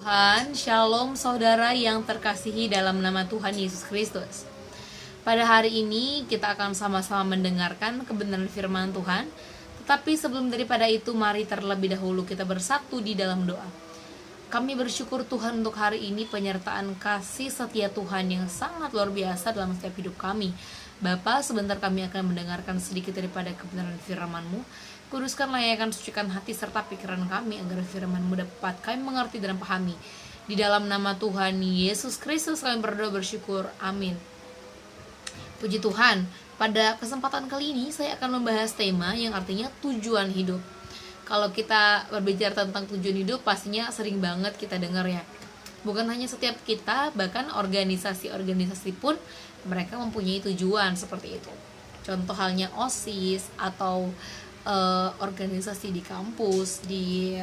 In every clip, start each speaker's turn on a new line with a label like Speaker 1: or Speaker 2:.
Speaker 1: Tuhan, Shalom saudara yang terkasihi dalam nama Tuhan Yesus Kristus. Pada hari ini kita akan sama-sama mendengarkan kebenaran firman Tuhan. Tetapi sebelum daripada itu, mari terlebih dahulu kita bersatu di dalam doa. Kami bersyukur Tuhan untuk hari ini penyertaan kasih setia Tuhan yang sangat luar biasa dalam setiap hidup kami. Bapa, sebentar kami akan mendengarkan sedikit daripada kebenaran firman-Mu. Kuduskanlah, layakan, sucikan hati serta pikiran kami agar firman-Mu dapat kami mengerti dan pahami. Di dalam nama Tuhan Yesus Kristus kami berdoa bersyukur. Amin. Puji Tuhan, pada kesempatan kali ini saya akan membahas tema yang artinya tujuan hidup. Kalau kita berbicara tentang tujuan hidup, pastinya sering banget kita dengar ya. Bukan hanya setiap kita, bahkan organisasi-organisasi pun mereka mempunyai tujuan seperti itu. Contoh halnya OSIS atau organisasi di kampus, di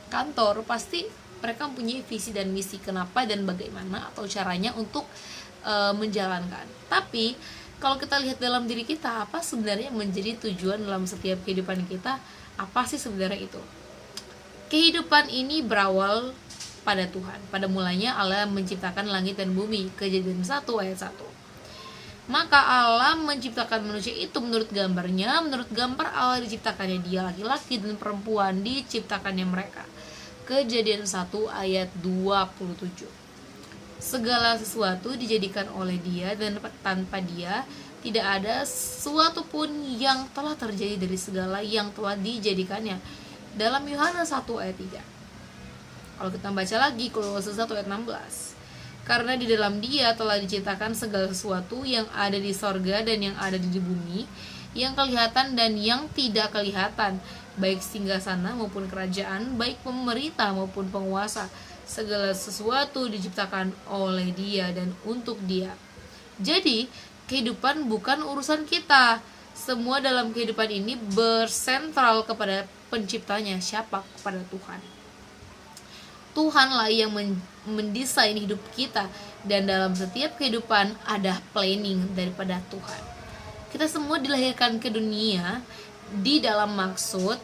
Speaker 1: kantor, pasti mereka mempunyai visi dan misi kenapa dan bagaimana atau caranya untuk menjalankan. Tapi kalau kita lihat dalam diri kita, apa sebenarnya yang menjadi tujuan dalam setiap kehidupan kita? Apa sih sebenarnya itu? Kehidupan ini berawal pada Tuhan. Pada mulanya Allah menciptakan langit dan bumi. Kejadian 1 ayat 1. Maka Allah menciptakan manusia itu menurut gambarnya. Menurut gambar Allah diciptakannya dia, laki-laki dan perempuan diciptakannya mereka. Kejadian 1 ayat 27. Segala sesuatu dijadikan oleh dia, dan tanpa dia tidak ada sesuatu pun yang telah terjadi dari segala yang telah dijadikannya. Dalam Yohanes 1 ayat 3. Kalau kita baca lagi Kolose 1 ayat 16. Karena di dalam dia telah diciptakan segala sesuatu yang ada di sorga dan yang ada di bumi, yang kelihatan dan yang tidak kelihatan, baik singgasana maupun kerajaan, baik pemerintah maupun penguasa. Segala sesuatu diciptakan oleh dia dan untuk dia. Jadi, kehidupan bukan urusan kita. Semua dalam kehidupan ini bersentral kepada penciptanya. Siapa? Kepada Tuhan. Tuhanlah yang mendesain hidup kita, dan dalam setiap kehidupan ada planning daripada Tuhan. Kita semua dilahirkan ke dunia di dalam maksud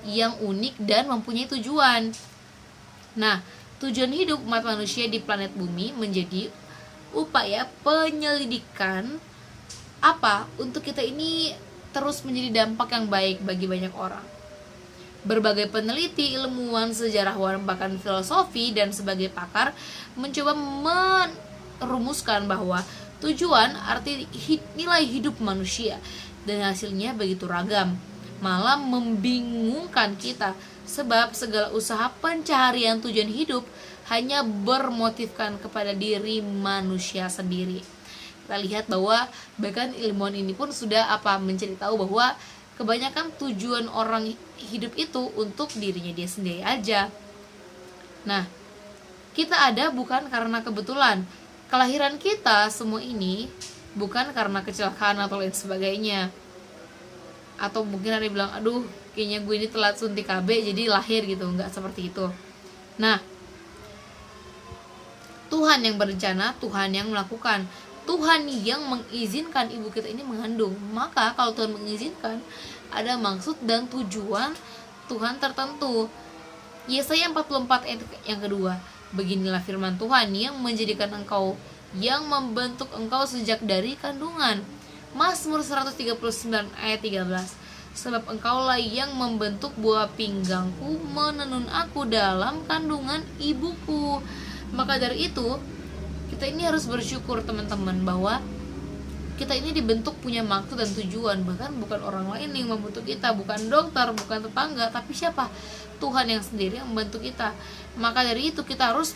Speaker 1: yang unik dan mempunyai tujuan. Nah, tujuan hidup umat manusia di planet bumi menjadi upaya penyelidikan untuk kita ini terus menjadi dampak yang baik bagi banyak orang. Berbagai peneliti, ilmuwan, sejarawan, bahkan filosofi dan sebagai pakar mencoba merumuskan bahwa tujuan arti nilai hidup manusia, dan hasilnya begitu ragam, malah membingungkan kita sebab segala usaha pencaharian tujuan hidup hanya bermotifkan kepada diri manusia sendiri. Kita lihat bahwa bahkan ilmuwan ini pun sudah mencari tahu bahwa kebanyakan tujuan orang hidup itu untuk dirinya dia sendiri aja. Nah, kita ada bukan karena kebetulan. Kelahiran kita semua ini bukan karena kecelakaan atau lain sebagainya. Atau mungkin ada yang bilang, aduh kayaknya gue ini telat suntik KB jadi lahir gitu. Enggak seperti itu. Nah, Tuhan yang berencana, Tuhan yang melakukan, Tuhan yang mengizinkan ibu kita ini mengandung. Maka kalau Tuhan mengizinkan, ada maksud dan tujuan Tuhan tertentu. Yesaya 44 ayat yang kedua. Beginilah firman Tuhan yang menjadikan engkau, yang membentuk engkau sejak dari kandungan. Mazmur 139 ayat 13. Sebab engkaulah yang membentuk buah pinggangku, menenun aku dalam kandungan ibuku. Maka dari itu, kita ini harus bersyukur teman-teman bahwa kita ini dibentuk punya maksud dan tujuan. Bahkan bukan orang lain yang membentuk kita, bukan dokter, bukan tetangga, tapi siapa? Tuhan yang sendiri yang membentuk kita. Maka dari itu kita harus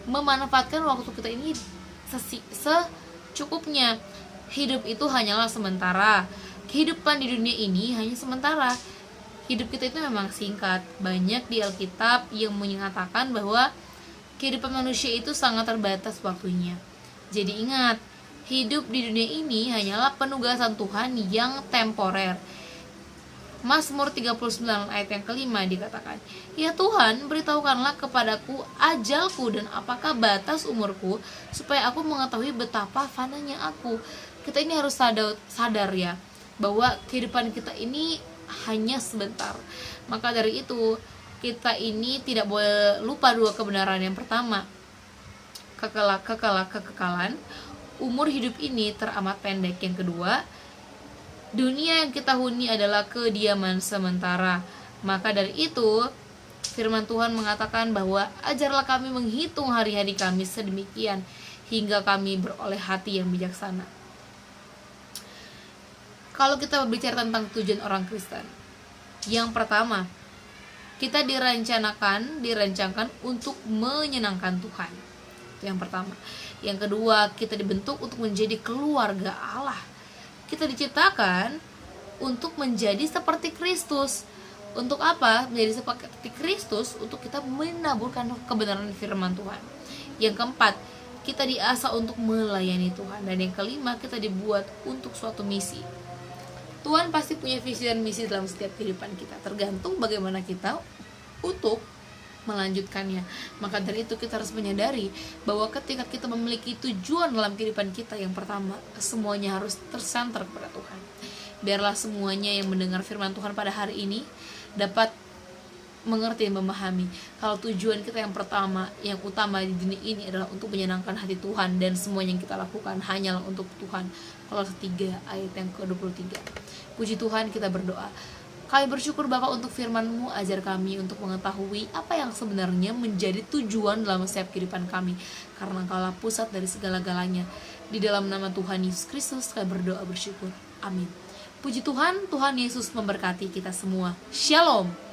Speaker 1: memanfaatkan waktu kita ini secukupnya. Hidup itu hanyalah sementara. Kehidupan di dunia ini hanya sementara. Hidup kita itu memang singkat. Banyak di Alkitab yang menyatakan bahwa kehidupan manusia itu sangat terbatas waktunya. Jadi ingat, hidup di dunia ini hanyalah penugasan Tuhan yang temporer. Mazmur 39 ayat yang kelima dikatakan, ya Tuhan, beritahukanlah kepadaku ajalku dan apakah batas umurku, supaya aku mengetahui betapa fananya aku. Kita ini harus sadar ya, bahwa kehidupan kita ini hanya sebentar. Maka dari itu, kita ini tidak boleh lupa dua kebenaran. Yang pertama, kekekalan. Umur hidup ini teramat pendek. Yang kedua, dunia yang kita huni adalah kediaman sementara. Maka dari itu, firman Tuhan mengatakan bahwa ajarlah kami menghitung hari-hari kami sedemikian hingga kami beroleh hati yang bijaksana. Kalau kita berbicara tentang tujuan orang Kristen, yang pertama, kita dirancangkan untuk menyenangkan Tuhan. Itu yang pertama. Yang kedua, kita dibentuk untuk menjadi keluarga Allah. Kita diciptakan untuk menjadi seperti Kristus. Untuk apa? Menjadi seperti Kristus, untuk kita menaburkan kebenaran firman Tuhan. Yang keempat, kita diasah untuk melayani Tuhan. Dan yang kelima, kita dibuat untuk suatu misi. Tuhan pasti punya visi dan misi dalam setiap kehidupan kita, tergantung bagaimana kita untuk melanjutkannya. Maka dari itu kita harus menyadari bahwa ketika kita memiliki tujuan dalam kehidupan kita, yang pertama, semuanya harus tersantar kepada Tuhan. Biarlah semuanya yang mendengar firman Tuhan pada hari ini dapat mengerti dan memahami kalau tujuan kita yang pertama, yang utama di dunia ini adalah untuk menyenangkan hati Tuhan, dan semua yang kita lakukan hanyalah untuk Tuhan. Kolose 3 ayat yang ke-23. Puji Tuhan, kita berdoa. Kami bersyukur Bapa untuk firman-Mu, ajar kami untuk mengetahui apa yang sebenarnya menjadi tujuan dalam setiap kehidupan kami, karena Engkaulah pusat dari segala-galanya. Di dalam nama Tuhan Yesus Kristus kami berdoa bersyukur. Amin. Puji Tuhan, Tuhan Yesus memberkati kita semua. Shalom.